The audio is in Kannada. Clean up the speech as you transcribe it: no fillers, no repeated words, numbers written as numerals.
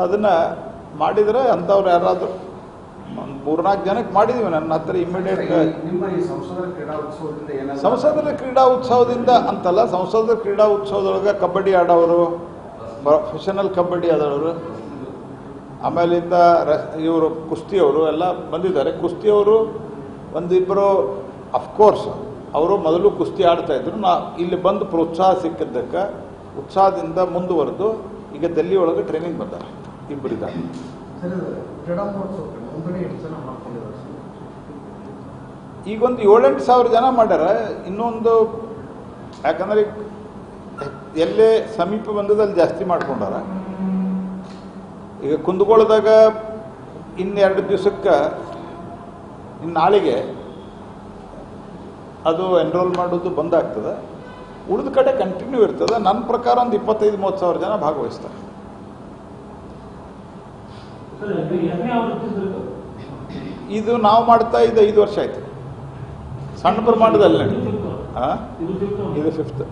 ಅದನ್ನು ಮಾಡಿದರೆ ಅಂಥವ್ರು ಯಾರಾದರೂ ಒಂದು 3-4 ಜನಕ್ಕೆ ಮಾಡಿದ್ದೀವಿ. ನನ್ನ ಹತ್ರ ಇಮಿಡಿಯೇಟ್ ಸಂಸದರ ಕ್ರೀಡಾ ಉತ್ಸವದಿಂದ ಅಂತಲ್ಲ, ಸಂಸದರ ಕ್ರೀಡಾ ಉತ್ಸವದೊಳಗೆ ಕಬಡ್ಡಿ ಆಡೋರು, ಪ್ರೊಫೆಷನಲ್ ಕಬಡ್ಡಿ ಆಡೋರು, ಆಮೇಲಿಂದ ಇವರು ಕುಸ್ತಿಯವರು ಎಲ್ಲ ಬಂದಿದ್ದಾರೆ. ಕುಸ್ತಿಯವರು ಒಂದಿಬ್ಬರು ಅಫ್ಕೋರ್ಸ್ ಅವರು ಮೊದಲು ಕುಸ್ತಿ ಆಡ್ತಾಯಿದ್ರು. ಇಲ್ಲಿ ಬಂದು ಪ್ರೋತ್ಸಾಹ ಸಿಕ್ಕಿದ್ದಕ್ಕೆ ಉತ್ಸಾಹದಿಂದ ಮುಂದುವರೆದು ಈಗ ಡೆಲ್ಲಿ ಒಳಗೆ ಟ್ರೈನಿಂಗ್ ಬಂದಾರೆ ಇಬ್ಬರಿದ್ದಾರೆ. ಈಗೊಂದು 7-8 ಸಾವಿರ ಜನ ಮಾಡ್ಯಾರ. ಇನ್ನೊಂದು ಯಾಕಂದ್ರೆ ಎಲ್ಲೇ ಸಮೀಪ ಬಂದದಲ್ಲಿ ಜಾಸ್ತಿ ಮಾಡ್ಕೊಂಡಾರ. ಈಗ ಕುಂದಗೋಳದಾಗ ಇನ್ನು2 ದಿವಸಕ್ಕೆ ಇನ್ನು ನಾಳೆಗೆ ಅದು ಎನ್ರೋಲ್ ಮಾಡೋದು ಬಂದಾಗ್ತದೆ. ಉಳಿದ ಕಡೆ ಕಂಟಿನ್ಯೂ ಇರ್ತದೆ. ನನ್ನ ಪ್ರಕಾರ ಒಂದು 25-30 ಸಾವಿರ ಜನ ಭಾಗವಹಿಸ್ತಾರೆ. ಇದು ನಾವು ಮಾಡ್ತಾ ಇದ್ದ 5 ವರ್ಷ ಆಯ್ತು. ಸಣ್ಣ ಪ್ರಮಾಣದಲ್ಲಿ ಇದು 5th.